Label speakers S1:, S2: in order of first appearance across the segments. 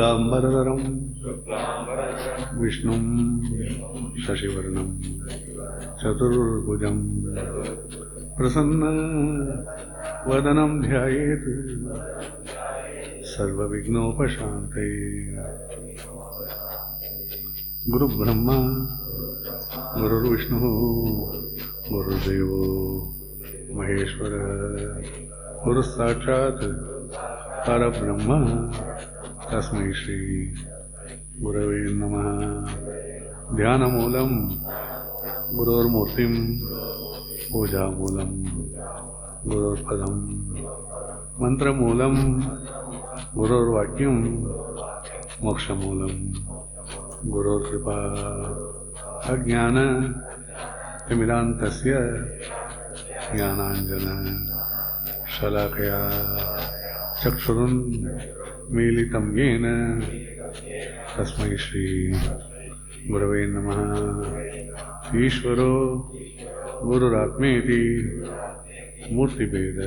S1: शुक्लांबरधरं विष्णुं शशिवर्णं चतुर्भुजं प्रसन्नवदनं ध्यायेत् सर्वविघ्नोपशान्तये। गुरुब्रह्मा गुरुर्विष्णुः गुरुर्देवो महेश्वरः गुरुस्साक्षात् परब्रह्म तस्मै श्री गुरवे नमः। ध्यानमूलं गुरोर्मूर्तिं पूजामूलं गुरोर्पदं मंत्रमूलं गुरोर्वाक्यं मोक्षमूलं गुरोर्कृपा। अज्ञान तिमिरान्तस्य ज्ञानाञ्जन शलाकया चक्षुरुन्मीलितं येन तस्मै श्री गुरवे नमः। ईश्वरो गुरुरात्मेति मूर्तिभेद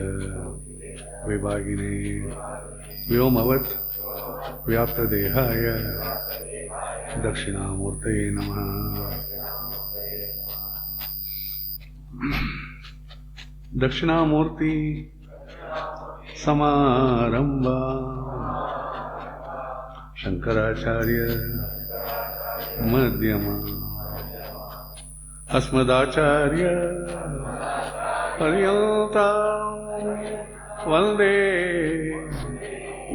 S1: विभागिने व्योमवत् व्याप्तदेहाय दक्षिणामूर्तये नमः। दक्षिणामूर्ति समारंभा शंकराचार्य मध्यमा अस्मदाचार्य पर्यंता वंदे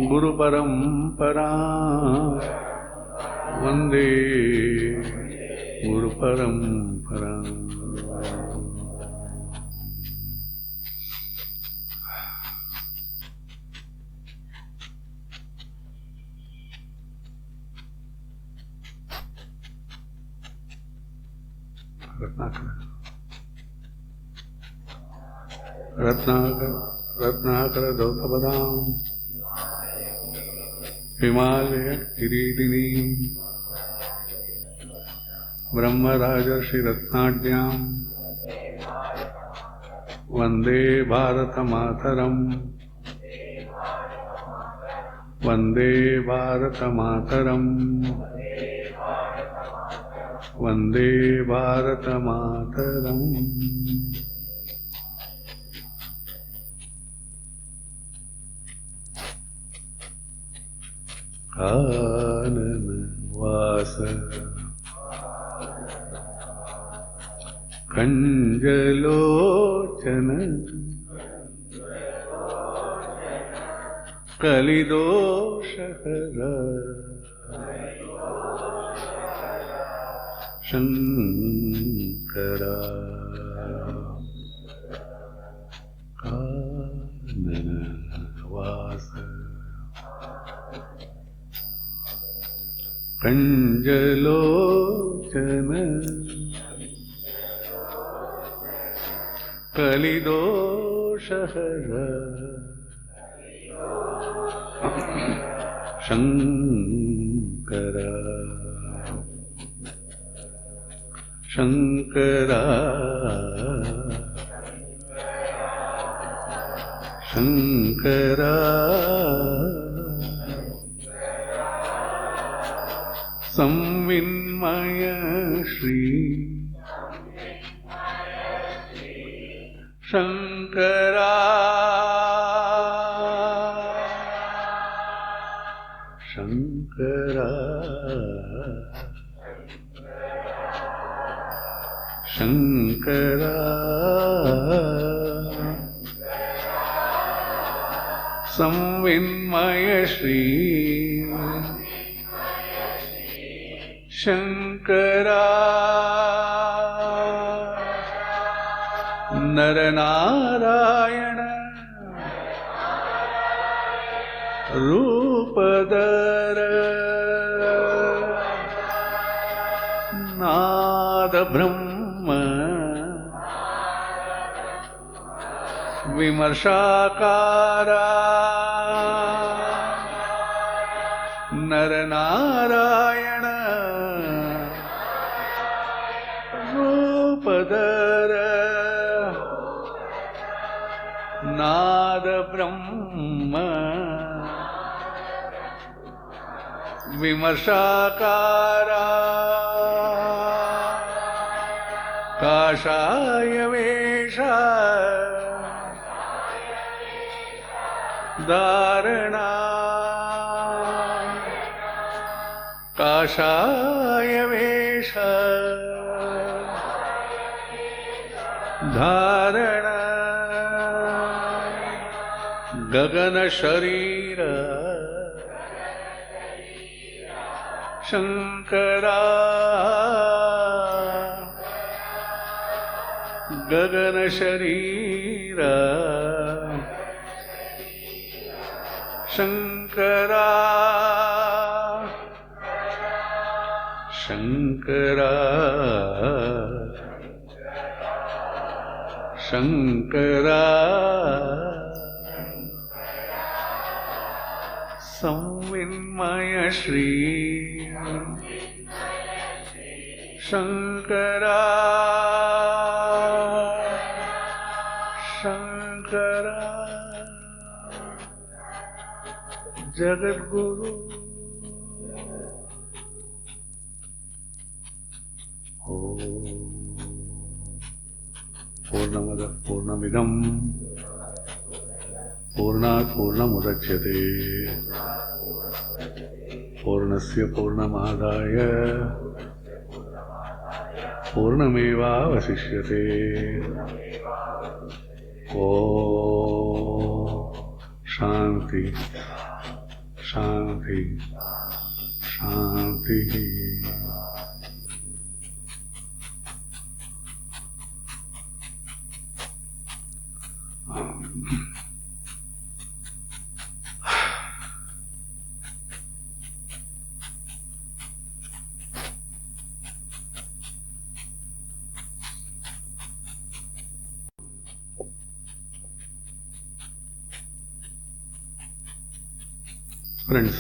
S1: गुरुपरंपरा वंदे गुरुपरंपरा। रत्नाकर दौतपदां हिमालय किरीटिनी ब्रह्मराजर्षि रत्नाढ्यां वंदे भारतमातरं वंदे भारतमातरं वंदे भारतमातरम्। कानन वासा कंजलोचन कलिदोषहर शंकरा। कानन वासा कंजलोचन कलिदोषहर शंकरा शंकरा शंकरा। संविन्मय श्री शंकरा शंकरा शंकरा। संविन्मय श्री शंकरा नरनारायण रूपधर नाद ब्रह्म विमर्शाकारा नरनारायण रूपधर नाद ब्रह्म vimarshakara kashaya vesha dharana kashaya vesha dharana gagana sharira shankara gagana sharira shankara shankara shankara samvinmaya shri shankara shankara jagadguru Purnamada Purnamidam Purnat Purnamudachyate Purnasya Purnamadaya Purnameva Vasishyate Shanti Shanti Shanti. Friends,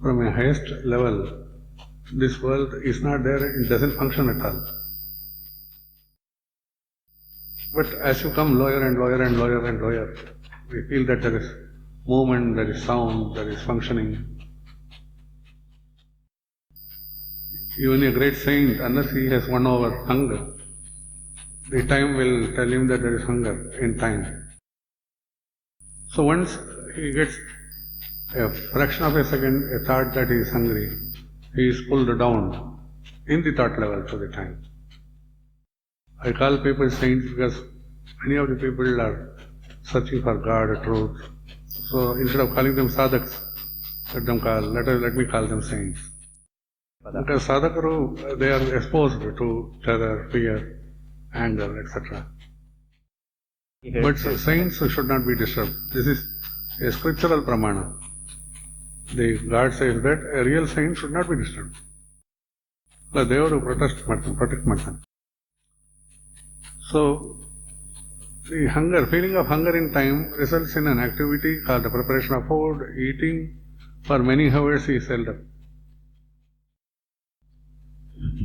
S1: from a highest level, this world is not there, it doesn't function at all. But as you come lower and lower and lower and lower, we feel that there is movement, there is sound, there is functioning. Even a great saint, unless he has won over hunger, the time will tell him that there is hunger in time. So once he gets a fraction of a second, a thought that he is hungry, he is pulled down in the thought level to the time. I call people saints because many of the people are searching for God, truth. So instead of calling them sadhaks, let me call them saints. Because sadhakaru, they are exposed to terror, fear, anger, etc. But saints should not be disturbed. This is a scriptural pramana. The God says that a real saint should not be disturbed. So they have to protect Matan. So the feeling of hunger in time results in an activity called the preparation of food, eating. For many hours he is held up.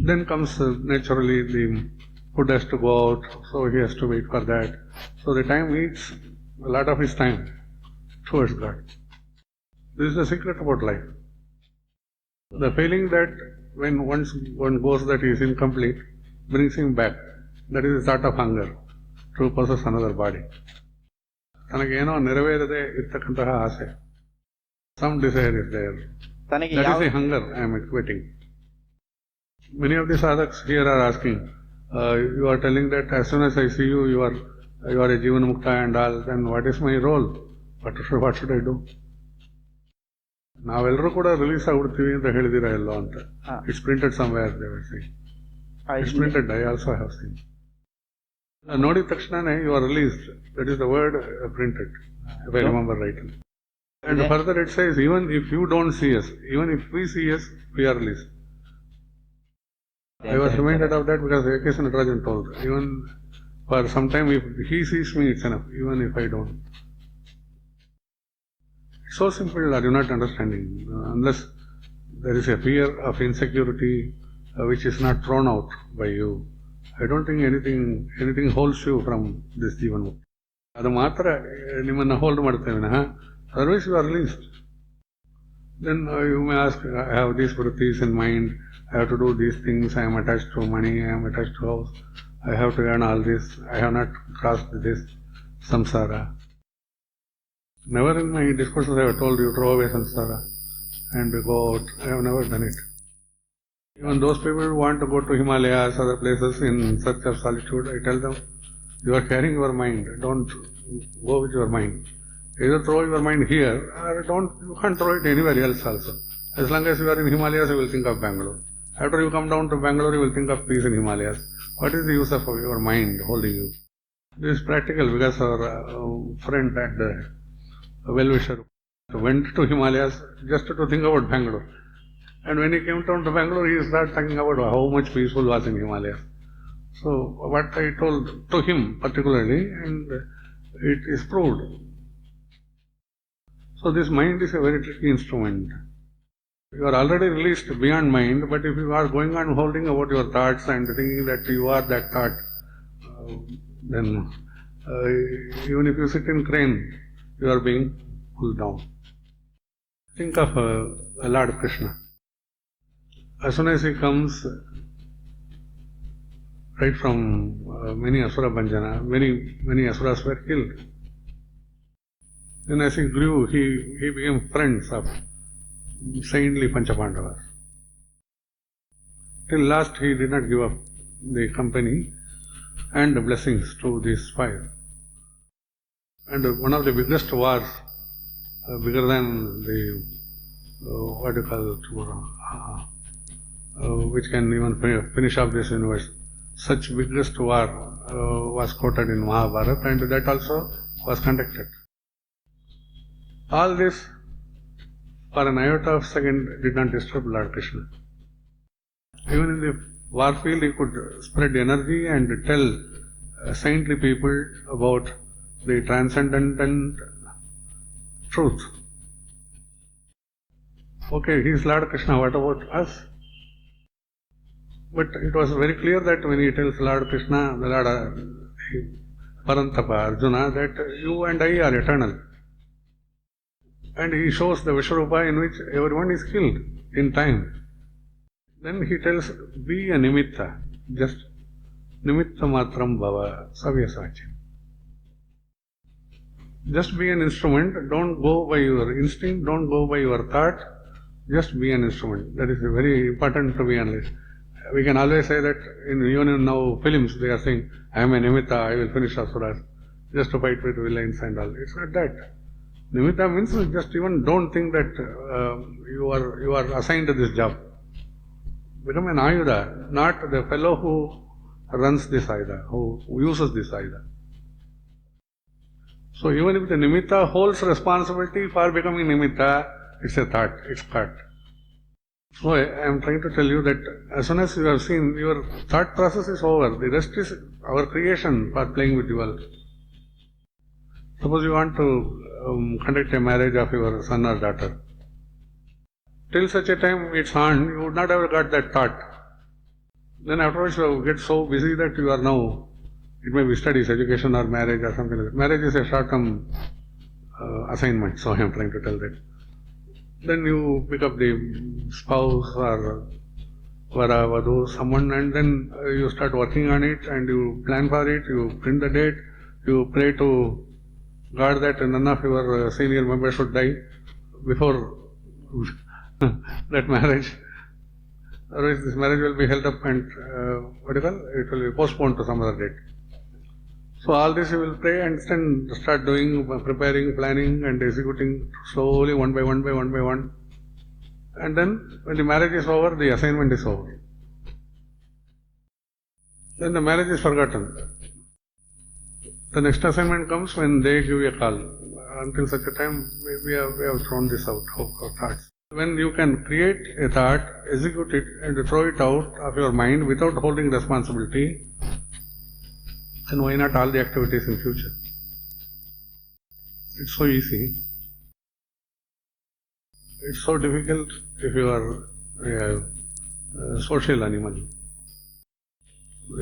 S1: Then comes naturally the food has to go out, so he has to wait for that. So the time eats a lot of his time towards God. This is the secret about life. The feeling that when once one goes that he is incomplete brings him back. That is the thought of hunger to possess another body. Tanageno niraverade ittakantaha ase. Some desire is there. That is the hunger I am equating. Many of the sadhaks here are asking, you are telling that as soon as I see you, you are a jeevan mukta and all, then what is my role? What should I do? ನಾವೆಲ್ಲರೂ ಕೂಡ release ಆಗ್ಬಿಡ್ತೀವಿ ಅಂತ ಹೇಳಿದಿರ ಎಲ್ಲೋ ಅಂತ. It's printed somewhere, they were saying. It's printed, I also have seen. ನೋಡಿದ ತಕ್ಷಣನೇ you are released. That is the word printed, if I remember rightly. And further it says, even if you don't see us, even if we see us, we are released. I was reminded of that because A.K. Natarajan told, even for some time if he sees me, it's enough, even if I don't. It's so simple, are you not understanding? Unless there is a fear of insecurity which is not thrown out by you, I don't think anything holds you from this jeevan mukti. ಅದು ಮಾತ್ರ ನಿಮ್ಮನ್ನು hold ಮಾಡ್ತೇವೆ ವಿನಃ otherwise you are released. Then you may ask, I have these vrittis in mind, I have to do these things, I am attached to money, I am attached to house, I have to earn all this, I have not crossed this samsara. Never in my discourses I have told you throw away samsara and go out. I have never done it. Even those people who want to go to Himalayas, other places in search of solitude, I tell them, you are carrying your mind, don't go with your mind. Either throw your mind here or you can't throw it anywhere else also. As long as you are in Himalayas, you will think of Bangalore. After you come down to Bangalore, you will think of peace in Himalayas. What is the use of your mind holding you? This is practical because our friend at the well-wisher went to Himalayas just to think about Bangalore. And when he came down to Bangalore, he started thinking about how much peaceful was in Himalayas. So what I told to him particularly, and it is proved. So this mind is a very tricky instrument. You are already released beyond mind, but if you are going on holding about your thoughts and thinking that you are that thought, then even if you sit in crane, you are being pulled down. Think of Lord Krishna. As soon as he comes, right from many asura bhanjana, many asuras were killed. Then as he grew, he became friends of saintly Panchapandavas. Till last he did not give up the company and the blessings to these five. And one of the biggest wars, bigger than the, what do you call it, which can even finish off this universe, such biggest war was quoted in Mahabharata, and that also was conducted. All this, for an iota of second, did not disturb Lord Krishna. Even in the war field, he could spread energy and tell saintly people about the transcendent truth. Okay, he is Lord Krishna, what about us? But it was very clear that when he tells Lord Krishna, the Lord Parantapa, Arjuna, that you and I are eternal. And he shows the Vishwarupa in which everyone is killed in time. Then he tells, be a nimittha, just nimittha matram bhava savyasachi. Just be an instrument, don't go by your instinct, don't go by your thought, just be an instrument. That is very important to be honest. We can always say that even in now films they are saying, I am a nimittha, I will finish asuras, just to fight with villains and all. It's not that. Nimittha means just even don't think that you are assigned to this job. Become an ayuda, not the fellow who runs this ayuda, who uses this ayuda. So even if the nimittha holds responsibility for becoming nimittha, it's a thought, it's thought. So I am trying to tell you that as soon as you have seen, your thought process is over. The rest is our creation for playing with the world. Suppose you want to conduct a marriage of your son or daughter. Till such a time it's on, you would not have got that thought. Then afterwards you get so busy that you are now, it may be studies, education or marriage or something like that. Marriage is a short-term assignment, so I am trying to tell that. Then you pick up the spouse or vara, vadhu, someone, and then you start working on it and you plan for it, you print the date, you pray to God that none of your senior members should die before that marriage. Otherwise this marriage will be held up and it will be postponed to some other date. So all this you will pray and then start doing, preparing, planning and executing slowly one by one. And then when the marriage is over, the assignment is over. Then the marriage is forgotten. The next assignment comes when they give you a call. Until such a time, we have thrown this out of our thoughts. When you can create a thought, execute it and throw it out of your mind without holding responsibility, then why not all the activities in future? It's so easy. It's so difficult if you are a social animal.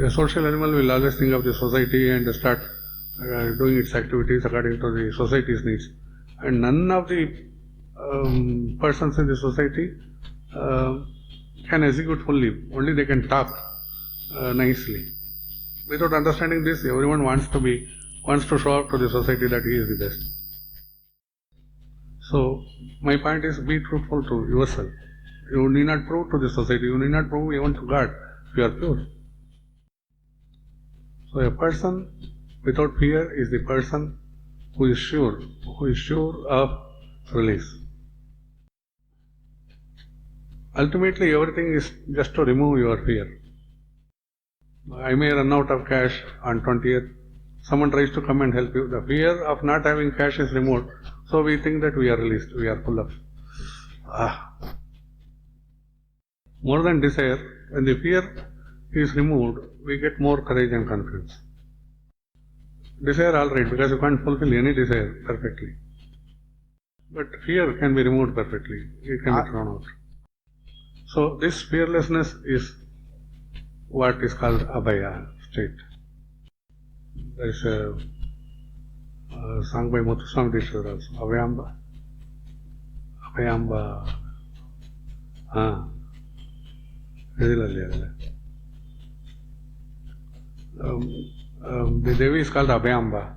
S1: A social animal will always think of the society and start doing its activities according to the society's needs. And none of the persons in the society can execute fully. Only they can talk nicely. Without understanding this, everyone wants to show up to the society that he is the best. So my point is, be truthful to yourself. You need not prove to the society, you need not prove even to God if you are pure. So a person without fear is the person who is sure of release. Ultimately, everything is just to remove your fear. I may run out of cash on 20th. Someone tries to come and help you. The fear of not having cash is removed. So we think that we are released. We are full of more than desire. When the fear is removed, we get more courage and confidence. Desire, all right, because you can't fulfill any desire perfectly. But fear can be removed perfectly. It can be thrown out. So this fearlessness is what is called abhaya state. There is a song by Muthuswami also. Abhayamba. The Devi is called Abhayamba.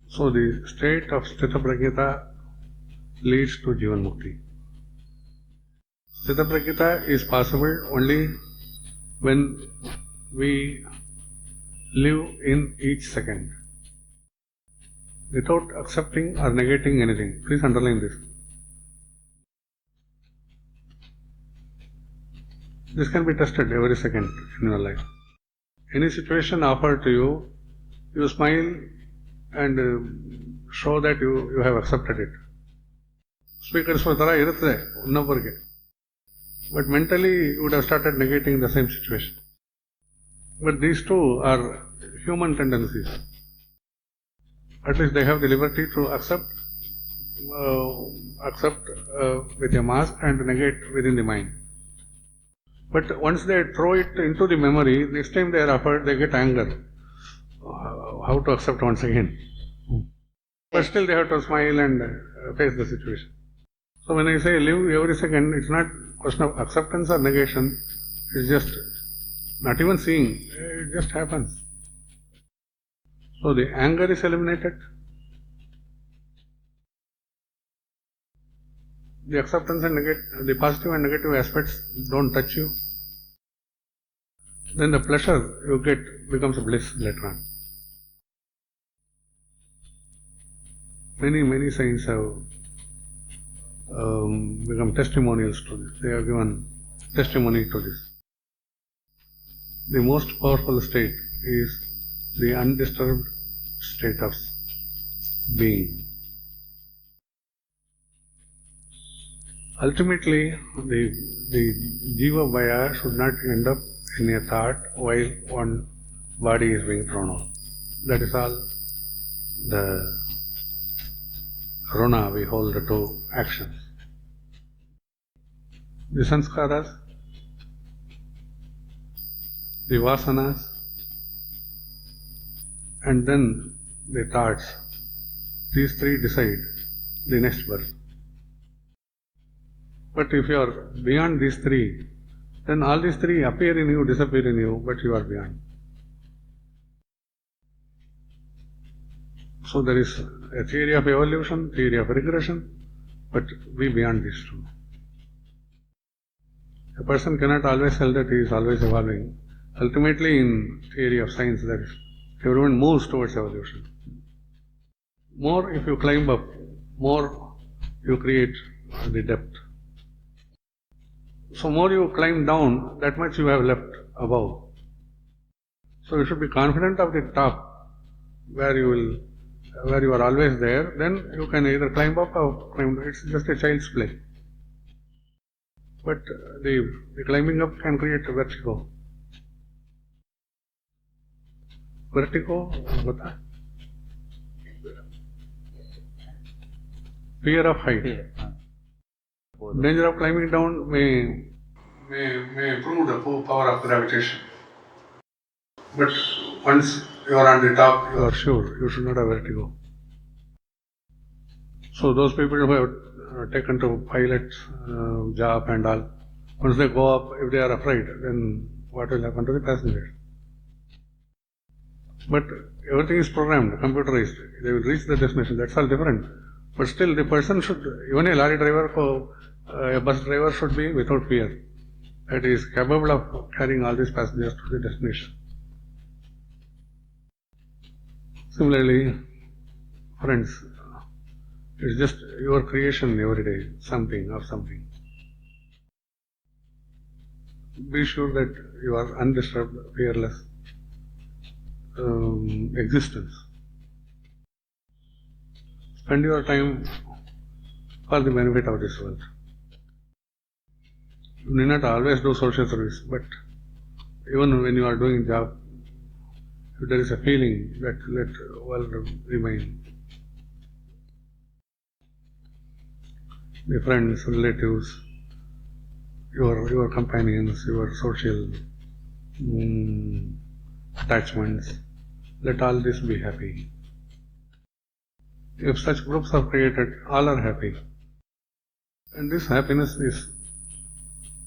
S1: So the state of Sthitha Prajnatha leads to jeevan mukthi. Sthitha Prajnatha is possible only when we live in each second without accepting or negating anything. Please underline this. This can be tested every second in your life. Any situation offered to you, you smile and show that you have accepted it. Speakers for Tara irutte, but mentally you would have started negating the same situation. But these two are human tendencies. At least they have the liberty to accept with a mask and negate within the mind. But once they throw it into the memory, next time they are offered, they get anger. How to accept once again? But still they have to smile and face the situation. So when I say live every second, it's not question of acceptance or negation. It's just not even seeing. It just happens. So the anger is eliminated. The acceptance and the positive and negative aspects don't touch you. Then the pleasure you get becomes a bliss later on. Many saints have become testimonials to this. They have given testimony to this. The most powerful state is the undisturbed state of being. Ultimately, the jeeva bhaya should not end up in a thought while one body is being thrown out. That is all the ruNa we hold to actions. The sanskaras, the vasanas, and then the thoughts. These three decide the next birth. But if you are beyond these three, then all these three appear in you, disappear in you, but you are beyond. So there is a theory of evolution, theory of regression, but be beyond these two. A person cannot always tell that he is always evolving. Ultimately, in theory of science, that is, everyone moves towards evolution. More if you climb up, more you create the depth. So more you climb down, that much you have left above. So you should be confident of the top, where you are always there. Then you can either climb up or climb down. It's just a child's play. But the climbing up can create a vertigo. Vertigo, what? Fear of height. Danger of climbing down may improve the power of gravitation. But once you are on the top, you are sure you should not have vertigo. So those people who have taken to pilot job and all, once they go up, if they are afraid, then what will happen to the passengers? But everything is programmed, computerized. They will reach the destination. That's all different. But still, the person should, even a lorry driver, a bus driver should be without fear. That he is capable of carrying all these passengers to the destination. Similarly, friends, it's just your creation every day, something of something. Be sure that you are undisturbed, fearless existence. Spend your time for the benefit of this world. You need not always do social service, but even when you are doing job, if there is a feeling that let world remain. The friends, relatives, your companions, your social attachments, let all this be happy. If such groups are created, all are happy. And this happiness is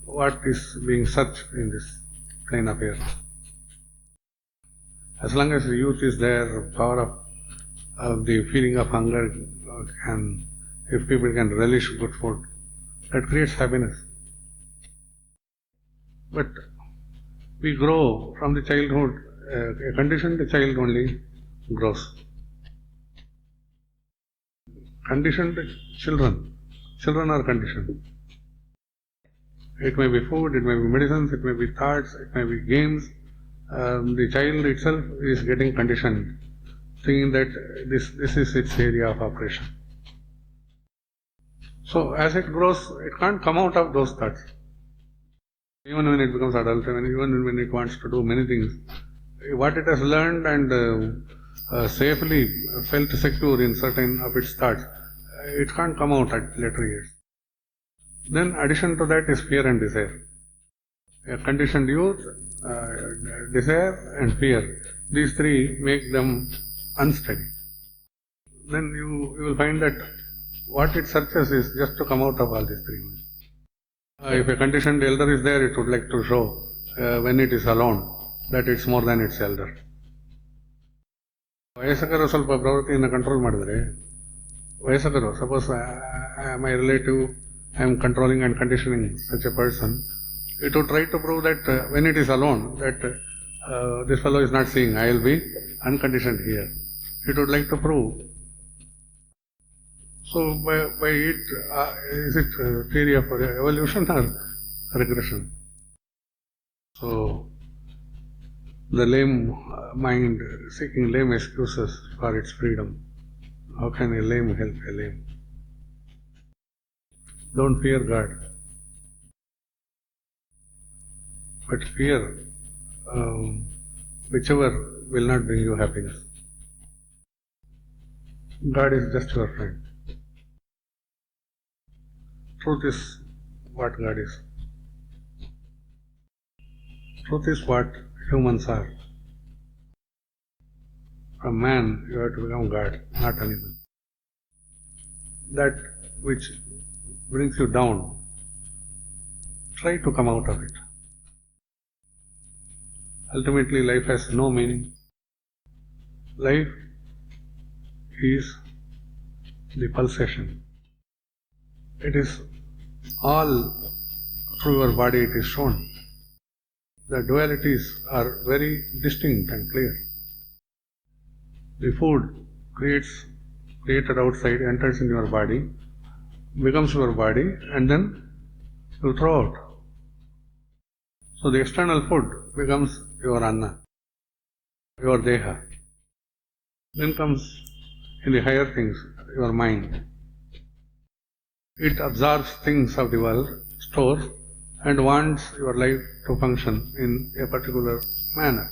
S1: what is being searched in this plane of air. As long as the youth is there, power of the feeling of hunger if people can relish good food, that creates happiness. But we grow from the childhood, a conditioned child only grows. Conditioned children are conditioned. It may be food, it may be medicines, it may be thoughts, it may be games. The child itself is getting conditioned, thinking that this is its area of operation. So as it grows, it can't come out of those thoughts. Even when it becomes adult, even when it wants to do many things, what it has learned and safely felt secure in certain of its thoughts, it can't come out at later years. Then addition to that is fear and desire. A conditioned youth, desire and fear, these three make them unsteady. Then you will find that what it searches is just to come out of all these three. If a conditioned elder is there, it would like to show when it is alone that it's more than its elder. ವಯಸ್ಕರು ಸ್ವಲ್ಪ ಪ್ರವೃತ್ತಿಯನ್ನು control ಮಾಡಿದರೆ ವಯಸ್ಕರು suppose my relative I am controlling and conditioning such A person it would try to prove that when it is alone, that this fellow is not seeing, I will be unconditioned here. It would like to prove. So by it, is it theory of evolution or regression? So the lame mind seeking lame excuses for its freedom. How can a lame help a lame? Don't fear God. But fear whichever will not bring you happiness. God is just your friend. Truth is what God is. Truth is what humans are. From man you have to become God, not animal. That which brings you down, try to come out of it. Ultimately, life has no meaning. Life is the pulsation. It is all through your body it is shown. The dualities are very distinct and clear. The food created outside, enters in your body, becomes your body, and then you throw out. So the external food becomes your anna, your deha. Then comes in the higher things, your mind. It absorbs things of the world, stores, and wants your life to function in a particular manner.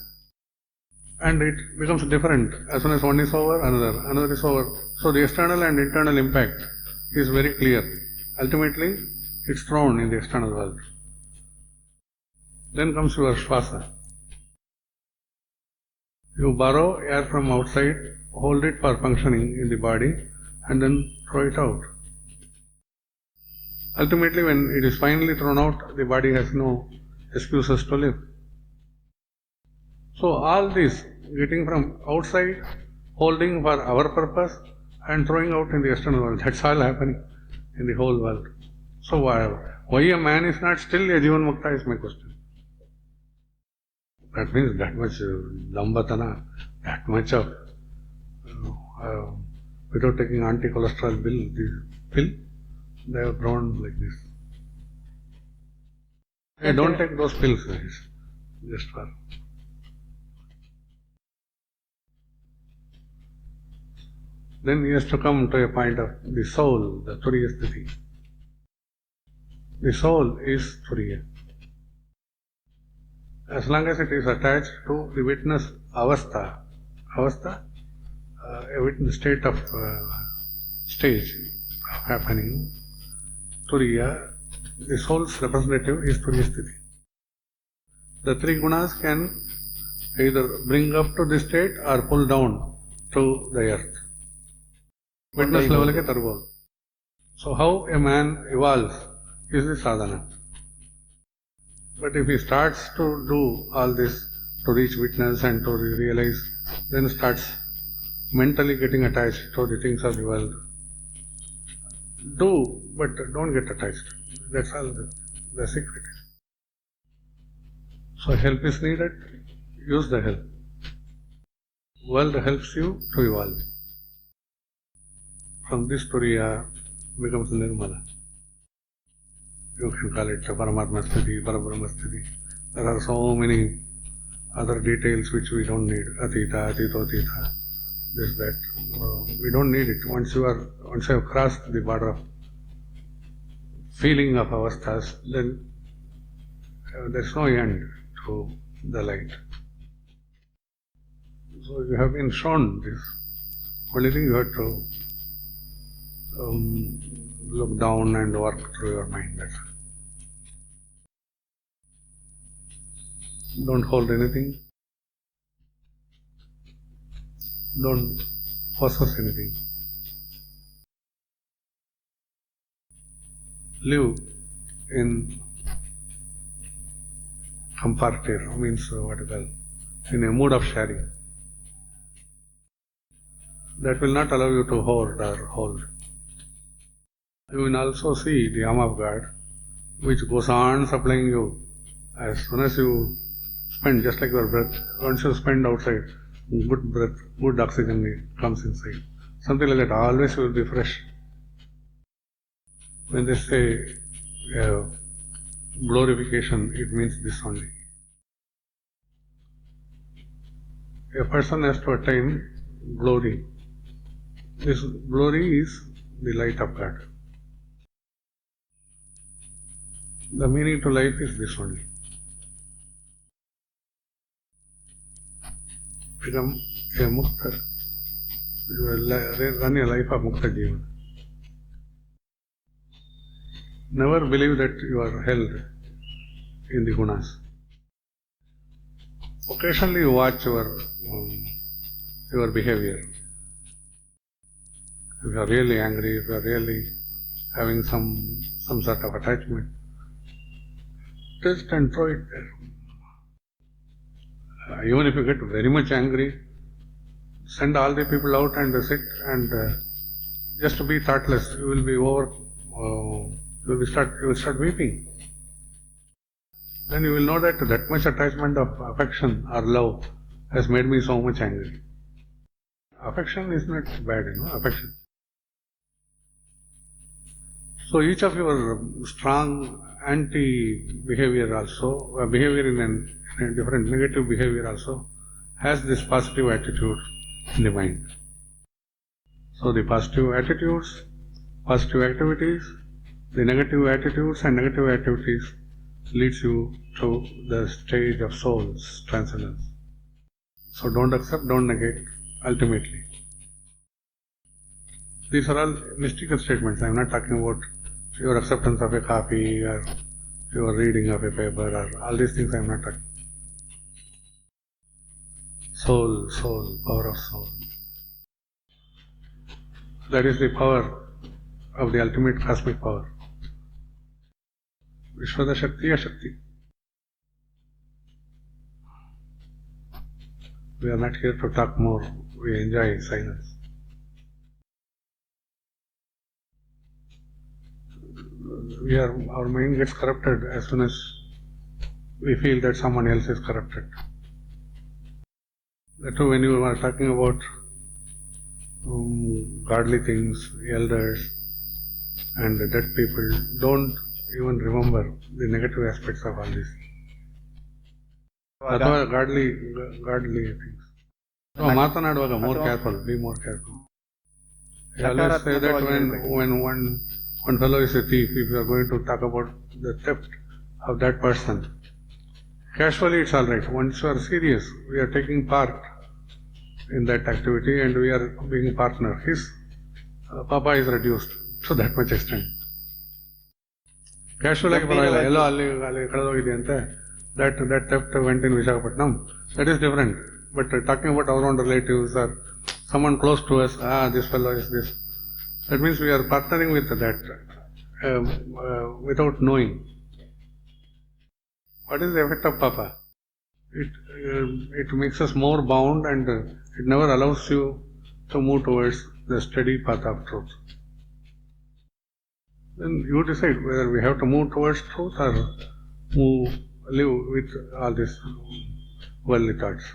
S1: And it becomes different. As soon as one is over, another is over. So the external and internal impact is very clear. Ultimately, it's thrown in the external world. Then comes your vasa. You borrow air from outside, hold it for functioning in the body, and then throw it out. Ultimately, when it is finally thrown out, the body has no excuses to live. So all this, getting from outside, holding for our purpose, and throwing out in the external world, that's all happening in the whole world. So why a man is not still a jeevan mukta is my question. That means that much lambatana, that much of without taking anti-cholesterol pill, they have grown like this. Hey, don't take those pills, guys. Just for. Then he has to come to a point of the soul, the turiya sthiti. The soul is turiya. As long as it is attached to the witness avastha, a witness state of stage of happening, turiya, the soul's representative is turiya sthiti. The three gunas can either bring up to this state or pull down to the earth. Witness level ke tarbo. So how a man evolves is the sadhana. But if he starts to do all this to reach witness and to realize, then starts mentally getting attached to the things of the world. Do, but don't get attached. That's all the secret. So help is needed, use the help. World helps you to evolve. From this turiya becomes nirmala. You can call it Paramatma Sthiti, Parabrahma Sthiti. There are so many other details which we don't need. Atita, Atitotita, this, that. We don't need it. Once you have crossed the border of feeling of avasthas, then there's no end to the light. So you have been shown this. Only thing you have to look down and work through your mind. That's all. Don't hold anything. Don't possess anything. Live in compartir, means what you call, in a mood of sharing. That will not allow you to hoard or hold. You will also see the arm of God, which goes on supplying you as soon as you spend, just like your breath. Once you spend outside, good breath, good oxygen comes inside. Something like that, always you will be fresh. When they say glorification, it means this only. A person has to attain glory. This glory is the light of God. The meaning to life is this only. Become a mukta. You will run a life of mukta jeevan. Never believe that you are held in the gunas. Occasionally you watch your behavior. If you are really angry, if you are really having some sort of attachment, test and throw it there. Even if you get very much angry, send all the people out and sit and just to be thoughtless. You will be you will start weeping. Then you will know that much attachment of affection or love has made me so much angry. Affection is not bad, affection. So each of your strong anti-behavior also, behavior in a different negative behavior also, has this positive attitude in the mind. So the positive attitudes, positive activities, the negative attitudes and negative activities leads you to the stage of soul's transcendence. So don't accept, don't negate, ultimately. These are all mystical statements. I am not talking about your acceptance of a coffee or your reading of a paper or all these things I am not talking. Soul, power of soul. That is the power of the ultimate cosmic power. Vishwada Shakti Shakti. We are not here to talk more, we enjoy silence. Our mind gets corrupted as soon as we feel that someone else is corrupted. That too, when you are talking about godly things, elders and dead people, don't even remember the negative aspects of all this. ಅಥವಾ godly things. So, ಮಾತನಾಡುವಾಗ more careful, be more careful. I always say that when one fellow is a thief, if you are going to talk about the theft of that person, casually it's all right. Once you are serious, we are taking part in that activity and we are being a partner. His papa is reduced to that much extent. Casual ಆಗಿ ಪರವಾಗಿಲ್ಲ, ಎಲ್ಲೋ ಅಲ್ಲಿ ಕಳೆದೋಗಿದೆಯಂತೆ, that theft went in Visakhapatnam, that is different. But talking about our own relatives or someone close to us, this fellow is this. That means we are partnering with that without knowing. What is the effect of papa? It makes us more bound and it never allows you to move towards the steady path of truth. Then you decide whether we have to move towards truth or live with all these worldly thoughts.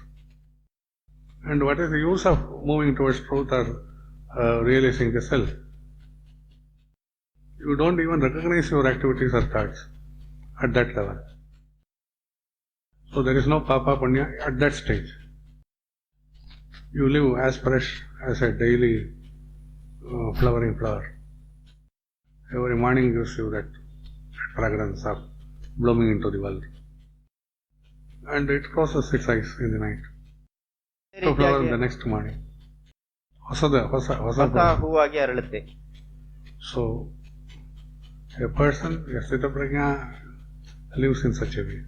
S1: And what is the use of moving towards truth or realizing the self? You don't even recognize your activities or thoughts at that level. So there is no papa punya at that stage. You live as fresh as a daily flowering flower. Every morning gives you that fragrance of blooming into the world. And it closes its eyes in the night. To flower the next morning.
S2: ಹೂವಾಗಿ ಅರಳುತ್ತೆ.
S1: So a person, a Sthitha Prajna, lives in such a way.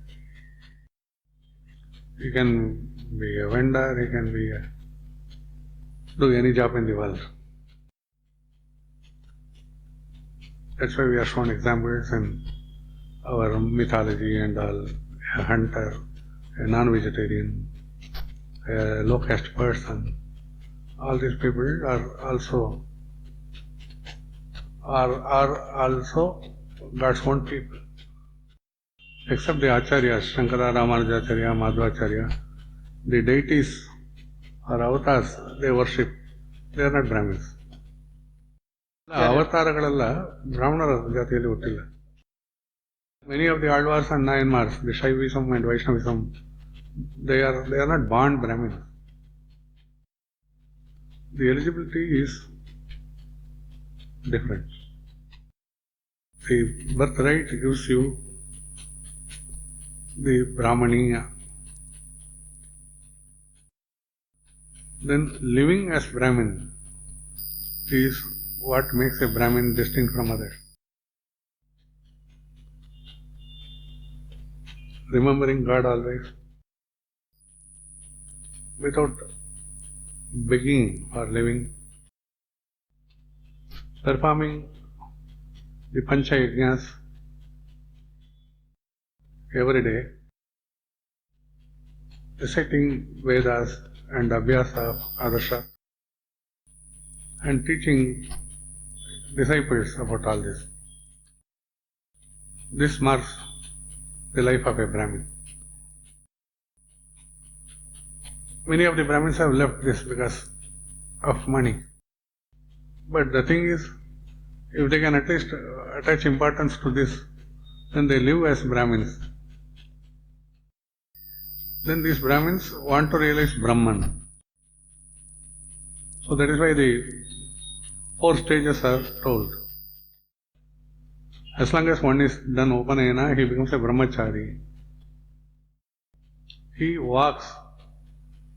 S1: He can be a vendor, he can do any job in the world. That's why we are shown examples in our mythology and all. A hunter, a non-vegetarian, a low-caste person, all these people are also God's own people. Except the acharyas, Shankara, Ramanujacharya, Madhvacharya, the deities or avatars they worship, they are not Brahmins. ಅವತಾರಗಳೆಲ್ಲ ಬ್ರಾಹ್ಮಣರ ಜಾತಿಯಲ್ಲಿ ಹುಟ್ಟಿಲ್ಲ. Many of the Alvars and Nayanmars, the Shaivism and Vaishnavism, they are not born Brahmins. The eligibility is different. The birthright gives you the Brahmaniya. Then living as Brahmin is what makes a Brahmin distinct from others. Remembering God always, without begging for living, performing the Pancha Yajnas every day, reciting Vedas and abhyasa of Adarsha, and teaching disciples about all this. This marks the life of a Brahmin. Many of the Brahmins have left this because of money. But the thing is, if they can at least attach importance to this, then they live as Brahmins. Then these Brahmins want to realize Brahman. So that is why the 4 stages are told. As long as one is done Upanayana, he becomes a Brahmachari. He walks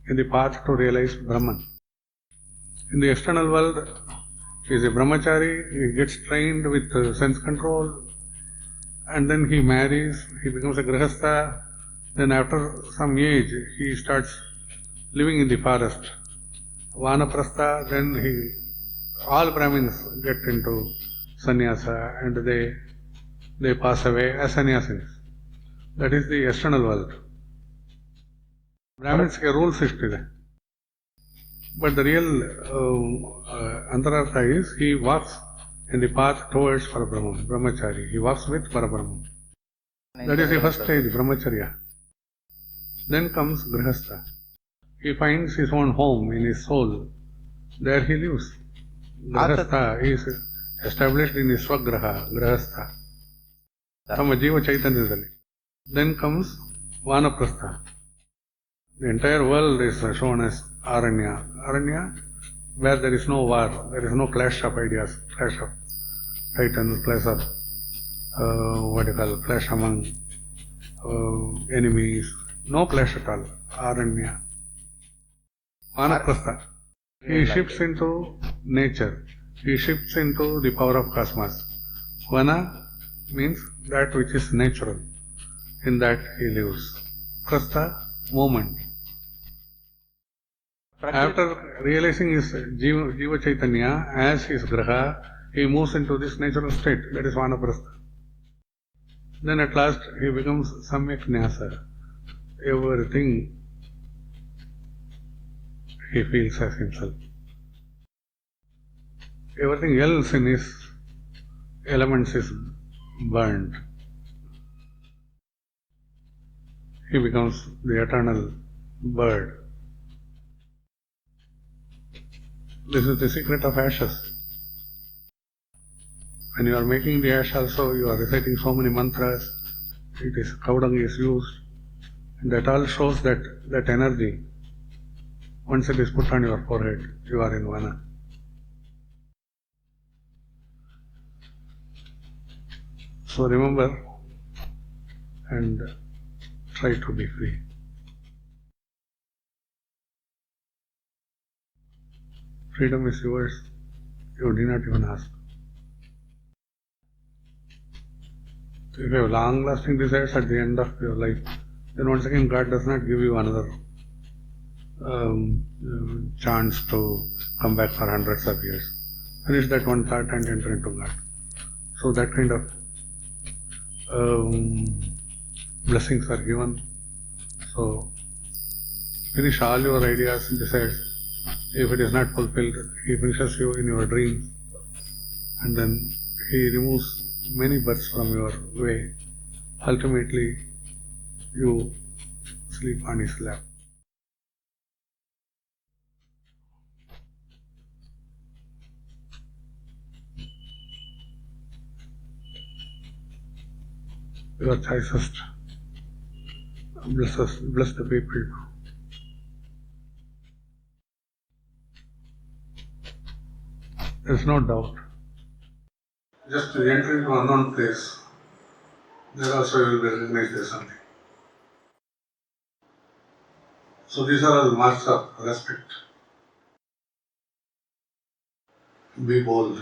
S1: in the path to realize Brahman. In the external world, He is a brahmachari, he gets trained with sense control, and then he marries, he becomes a grihastha. Then after some age, he starts living in the forest. Vanaprastha, then all Brahmins get into sannyasa and they pass away as sannyasis. That is the external world. Brahmins ke rules ishtiದೆ. But the real antarartha is he walks in the path towards Parabrahman, brahmachari. He walks with Parabrahman. That is the first stage, brahmacharya. Then comes grihastha. He finds his own home in his soul. There he lives. Grihastha is established in his swagraha, grihastha. From a jeeva chaitanyadalli. Then comes vanaprastha. The entire world is shown as aranya. Aranya, where there is no war, there is no clash of ideas, clash of titans, clash of clash among enemies. No clash at all. Aranya. Vanaprastha. He shifts into nature. He shifts into the power of cosmos. Vana means that which is natural. In that he lives. Prastha, movement. After realizing his Jiva Chaitanya as his graha, he moves into this natural state, that is Vanaprastha. Then at last he becomes Samyak Nyasa. Everything he feels as himself. Everything else in his elements is burned. He becomes the eternal bird. This is the secret of ashes. When you are making the ash also, you are reciting so many mantras, cow dung is used, and that all shows that energy. Once it is put on your forehead, you are in Vana. So remember and try to be free. Freedom is yours. You do not even ask. If you have long-lasting desires at the end of your life, then once again God does not give you another chance to come back for hundreds of years. Finish that one thought and enter into God. So that kind of blessings are given. So finish all your ideas and desires. If it is not fulfilled, he finishes you in your dreams, and then he removes many births from your way. Ultimately, you sleep on his lap. Your choicest. Bless the people. There is no doubt. Just to enter into unknown place, there also you will recognize there is something. So these are all marks of respect. Be bold.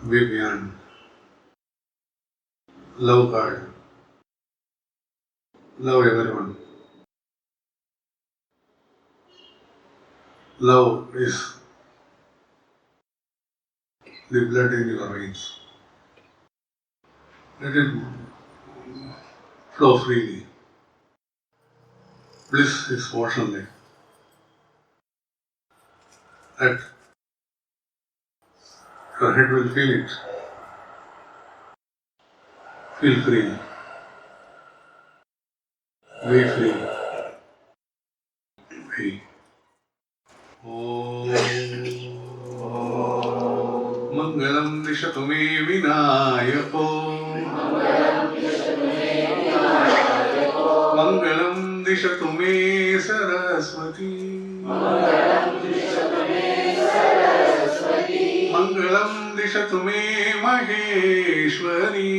S1: Be beyond. Love God. Love everyone. Love is the blood in your veins. Let it flow freely. Bliss is motionless. That your head will feel it. Feel free. Be free. Be. Mangalam dishatu me vinayako. Mangalam dishatu me saraswati. Mangalam dishatu me maheshwari.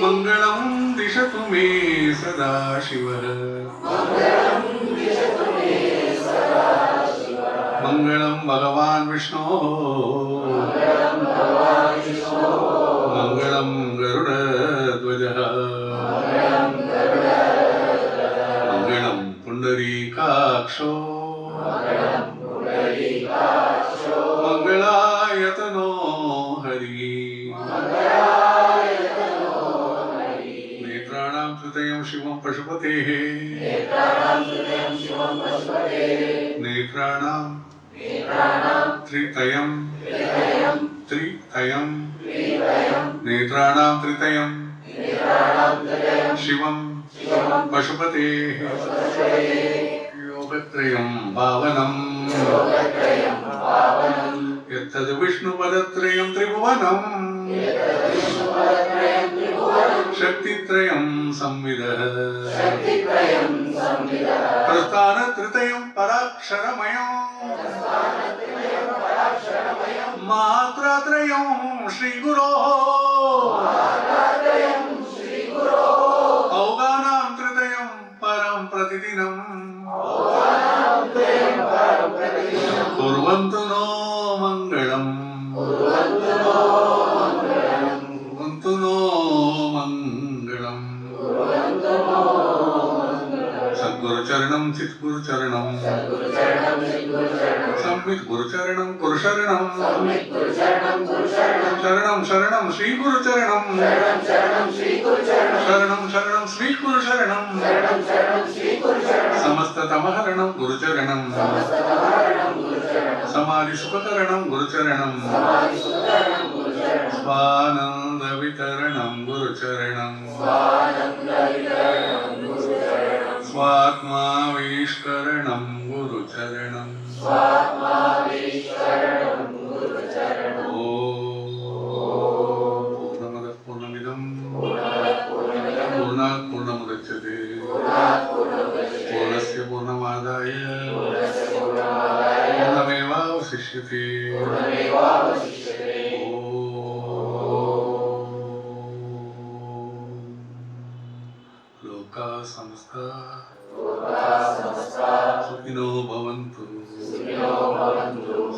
S1: Mangalam dishatu me sadashiva. भगवान् विष्णोः मङ्गलं गरुडध्वजः मङ्गलं पुण्डरीकाक्षो मङ्गलायतनो हरिः नेत्राणां त्रितयं शिवं पशुपतेः नेत्राणां त्रितयं नेत्राणां त्रितयं शिवं पशुपतेः योगत्रयं पावनम् यत्तद् विष्णुपदत्रयं त्रिभुवनम् शक्तित्रयं संविदः प्रस्थानत्रितयं पराक्षरमयम् मात्रात्रयं श्रीगुरोः औगानां त्रितयं परं प्रतिदिनम् कुर्वन्तु नो मङ्गलम् कुर्वन्तु नो मङ्गलम् सद्गुरुचरणं चित्गुरुचरणं सम्यक् गुरुचरणं गुरुशरणं शरणं शरणं श्रीगुरुचरणं शरणं शरणं श्रीगुरुशरणं समस्ततमहरणं गुरुचरणं समाधिसुखकरणं गुरुचरणं स्वानन्दवितरणं गुरुचरणं स्वात्माविष्करणं गुरुचरणं पूर्णमदः पूर्णमिदं पूर्णात् पूर्णमुदच्यते पूर्णस्य पूर्णमादाय पूर्णमेवावशिष्यते लोकाः समस्ताः सुखिनो भवन्तु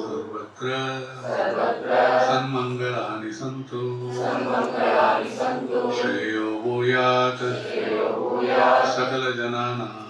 S1: सर्वत्र सन्मङ्गलानि सन्तु श्रेयो भूयात् सकलजनानां